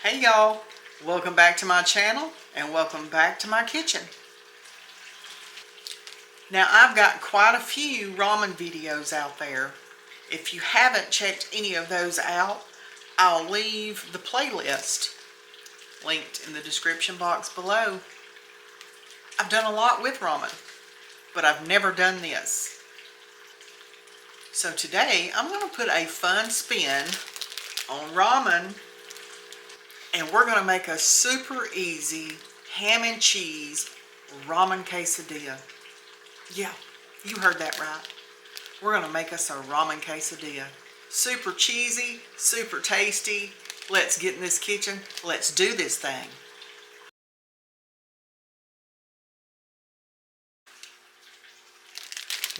Hey y'all, welcome back to my channel and welcome back to my kitchen. Now I've got quite a few ramen videos out there. If you haven't checked any of those out, I'll leave the playlist linked in the description box below. I've done a lot with ramen, but I've never done this. So today I'm going to put a fun spin on ramen, and we're going to make a super easy ham and cheese ramen quesadilla. Yeah, you heard that right. We're going to make us a ramen quesadilla. Super cheesy, super tasty. Let's get in this kitchen. Let's do this thing.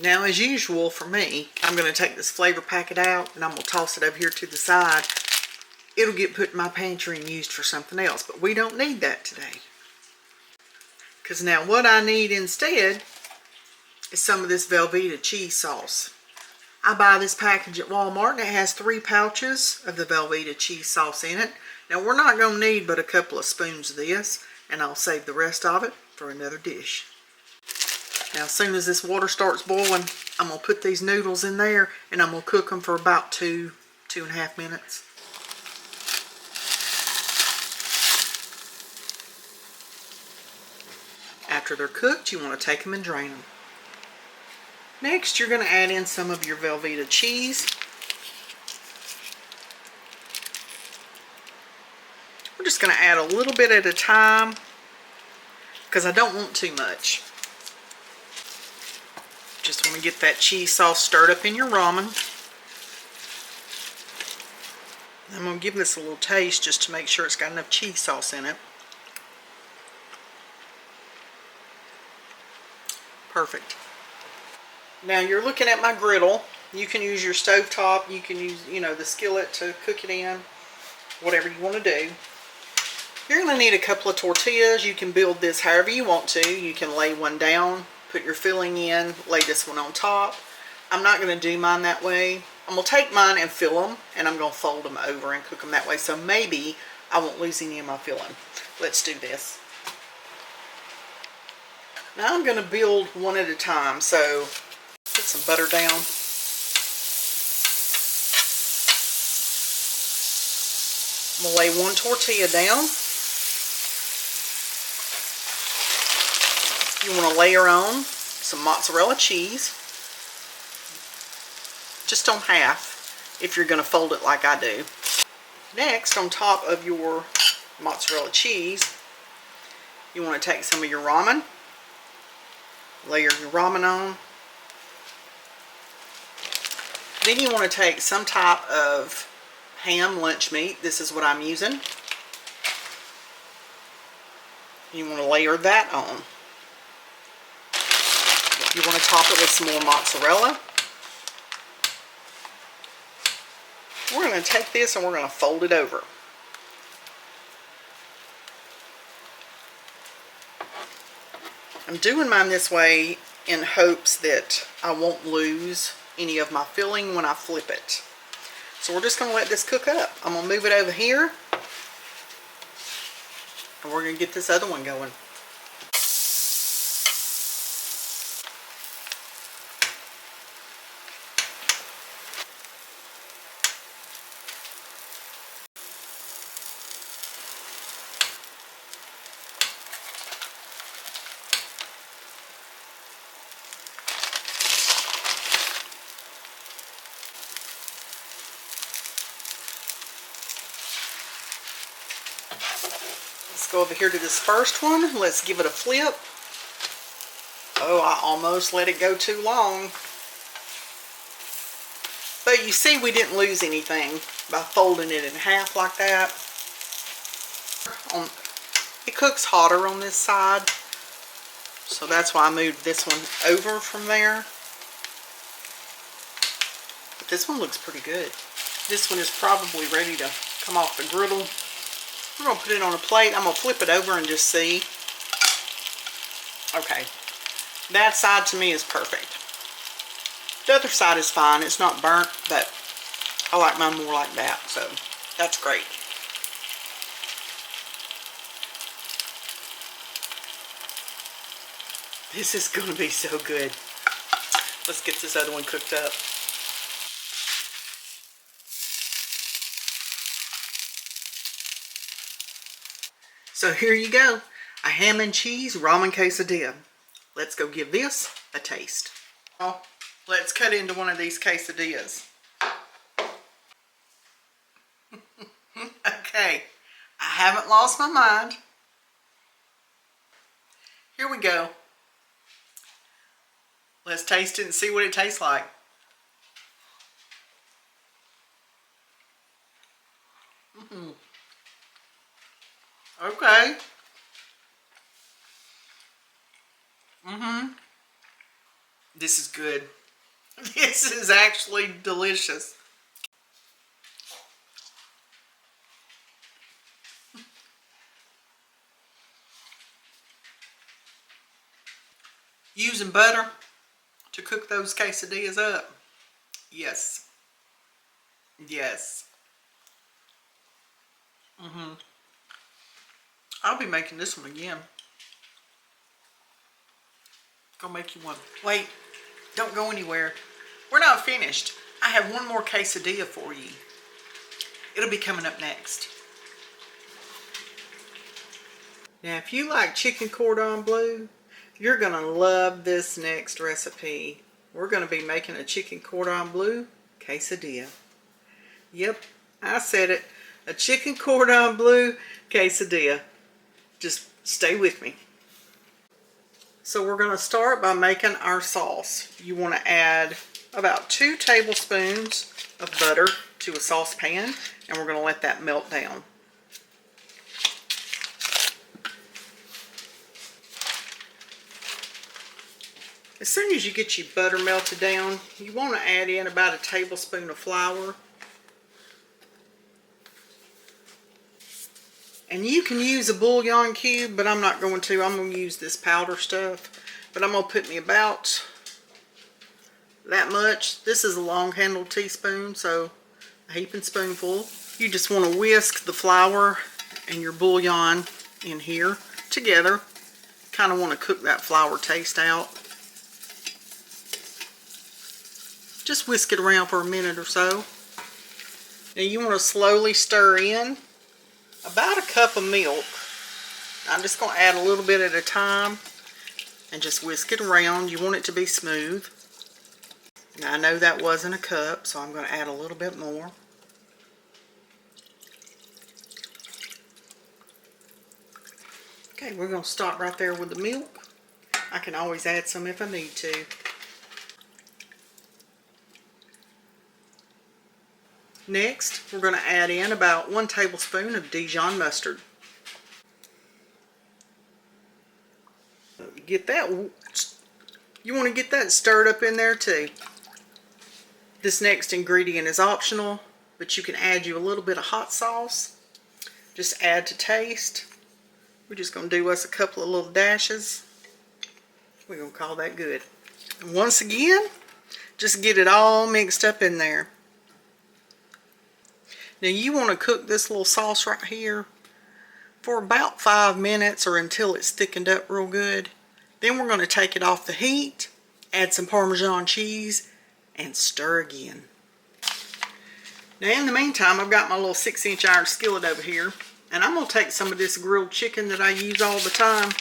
Now, as usual for me, I'm going to take this flavor packet out and I'm going to toss it over here to the side. It'll get put in my pantry and used for something else, but we don't need that today. Because now what I need instead is some of this Velveeta cheese sauce. I buy this package at Walmart and it has 3 pouches of the Velveeta cheese sauce in it. Now we're not going to need but a couple of spoons of this, and I'll save the rest of it for another dish. Now as soon as this water starts boiling, I'm going to put these noodles in there and I'm going to cook them for about 2.5 minutes. After they're cooked, you want to take them and drain them. Next, you're going to add in some of your Velveeta cheese. We're just going to add a little bit at a time because I don't want too much. Just want to get that cheese sauce stirred up in your ramen. I'm going to give this a little taste just to make sure it's got enough cheese sauce in it. Perfect. Now you're looking at my griddle. You can use your stovetop. You can use, the skillet to cook it in. Whatever you want to do. You're going to need a couple of tortillas. You can build this however you want to. You can lay one down, put your filling in, lay this one on top. I'm not going to do mine that way. I'm going to take mine and fill them, and I'm going to fold them over and cook them that way. So maybe I won't lose any of my filling. Let's do this. Now I'm going to build one at a time. So put some butter down. I'm going to lay one tortilla down. You want to layer on some mozzarella cheese. Just on half if you're going to fold it like I do. Next, on top of your mozzarella cheese, you want to take some of your ramen. Layer your ramen on. Then you want to take some type of ham lunch meat. This is what I'm using. You want to layer that on. You want to top it with some more mozzarella. We're going to take this and we're going to fold it over. I'm doing mine this way in hopes that I won't lose any of my filling when I flip it. So we're just going to let this cook up. I'm going to move it over here. And we're going to get this other one going. Let's go over here to this first one. Let's give it a flip. Oh, I almost let it go too long. But you see we didn't lose anything by folding it in half like that. It cooks hotter on this side. So that's why I moved this one over from there. But this one looks pretty good. This one is probably ready to come off the griddle. I'm going to put it on a plate. I'm going to flip it over and just see. Okay. That side to me is perfect. The other side is fine. It's not burnt, but I like mine more like that. So that's great. This is going to be so good. Let's get this other one cooked up. So here you go, a ham and cheese ramen quesadilla. Let's go give this a taste. Oh, let's cut into one of these quesadillas. Okay, I haven't lost my mind. Here we go. Let's taste it and see what it tastes like. Okay. This is good. This is actually delicious. Using butter to cook those quesadillas up. Yes. Yes. I'll be making this one again. Go make you one. Wait, don't go anywhere. We're not finished. I have one more quesadilla for you. It'll be coming up next. Now, if you like chicken cordon bleu, you're gonna love this next recipe. We're gonna be making a chicken cordon bleu quesadilla. Yep, I said it. A chicken cordon bleu quesadilla. Just stay with me. So we're going to start by making our sauce. You want to add about 2 tablespoons of butter to a saucepan, and we're going to let that melt down. As soon as you get your butter melted down, you want to add in about a tablespoon of flour. And you can use a bouillon cube, but I'm not going to. I'm going to use this powder stuff. But I'm going to put me about that much. This is a long-handled teaspoon, so a heaping spoonful. You just want to whisk the flour and your bouillon in here together. Kind of want to cook that flour taste out. Just whisk it around for a minute or so. Now you want to slowly stir in about a cup of milk. I'm just going to add a little bit at a time and just whisk it around. You want it to be smooth. Now I know that wasn't a cup, so I'm going to add a little bit more. Okay, we're going to stop right there with the milk. I can always add some if I need to. Next, we're going to add in about 1 tablespoon of Dijon mustard. Get that, you want to get that stirred up in there too. This next ingredient is optional, but you can add you a little bit of hot sauce. Just add to taste. We're just going to do us a couple of little dashes. We're going to call that good. And once again, just get it all mixed up in there. Now you want to cook this little sauce right here for about 5 minutes or until it's thickened up real good. Then we're going to take it off the heat, add some Parmesan cheese, and stir again. Now in the meantime, I've got my little 6-inch iron skillet over here, and I'm going to take some of this grilled chicken that I use all the time,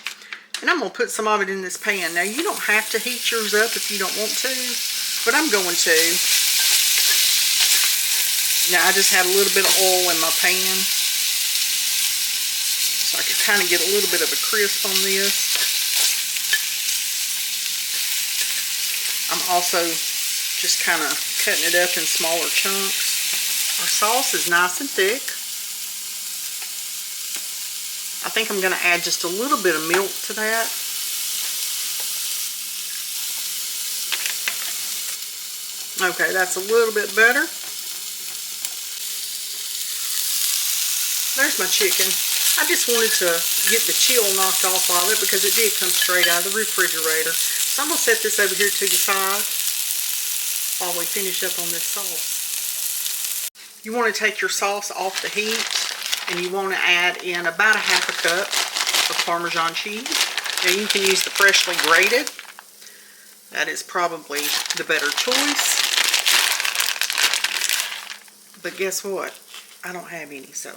and I'm going to put some of it in this pan. Now you don't have to heat yours up if you don't want to, but I'm going to. Now I just had a little bit of oil in my pan, so I could kind of get a little bit of a crisp on this. I'm also just kind of cutting it up in smaller chunks. Our sauce is nice and thick. I think I'm going to add just a little bit of milk to that. Okay, that's a little bit better. There's my chicken. I just wanted to get the chill knocked off of it because it did come straight out of the refrigerator. So I'm going to set this over here to the side while we finish up on this sauce. You want to take your sauce off the heat and you want to add in about a half a cup of Parmesan cheese. Now you can use the freshly grated. That is probably the better choice. But guess what? I don't have any, so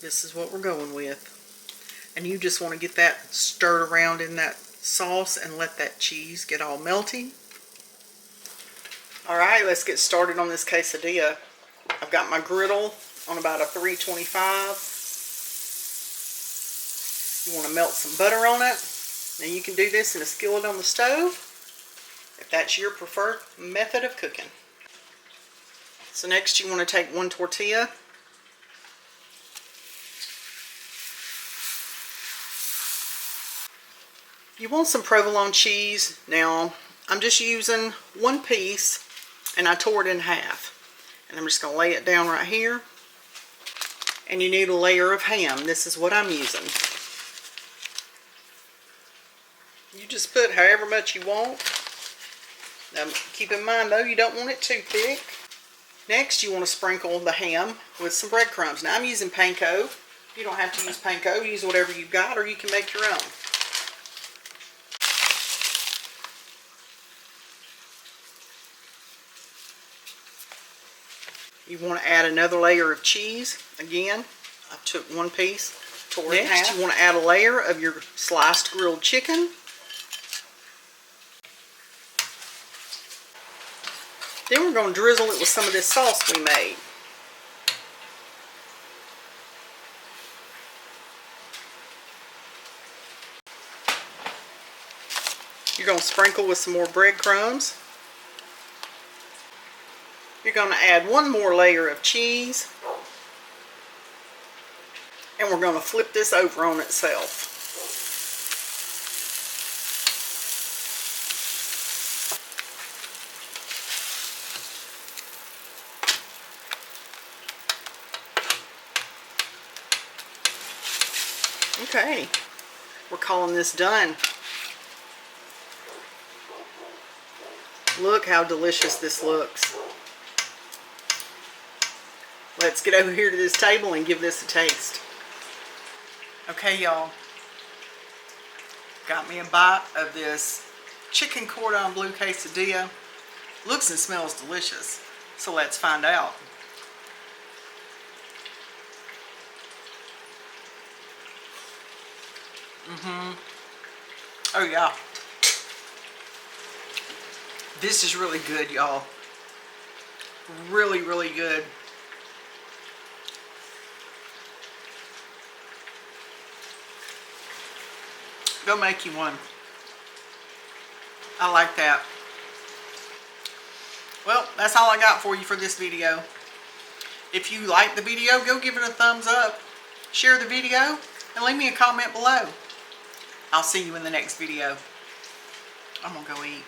this is what we're going with. And you just want to get that stirred around in that sauce and let that cheese get all melty. Alright, let's get started on this quesadilla. I've got my griddle on about a 325. You want to melt some butter on it. Now you can do this in a skillet on the stove if that's your preferred method of cooking. So next you want to take one tortilla. You want some provolone cheese. Now I'm just using one piece and I tore it in half. And I'm just going to lay it down right here. And you need a layer of ham. This is what I'm using. You just put however much you want. Now keep in mind though, you don't want it too thick. Next you want to sprinkle the ham with some breadcrumbs. Now I'm using panko. You don't have to use panko. Use whatever you've got, or you can make your own. You want to add another layer of cheese. Again, I took one piece, tore it in half. Next, you want to add a layer of your sliced grilled chicken. Then we're going to drizzle it with some of this sauce we made. You're going to sprinkle with some more breadcrumbs. You're going to add one more layer of cheese. And we're going to flip this over on itself. Okay, we're calling this done. Look how delicious this looks. Let's get over here to this table and give this a taste. Okay, y'all. Got me a bite of this chicken cordon bleu quesadilla. Looks and smells delicious. So let's find out. Oh yeah. This is really good, y'all. Really, really good. Go make you one. I like that. Well, that's all I got for you for this video. If you like the video, go give it a thumbs up. Share the video and leave me a comment below. I'll see you in the next video. I'm gonna go eat.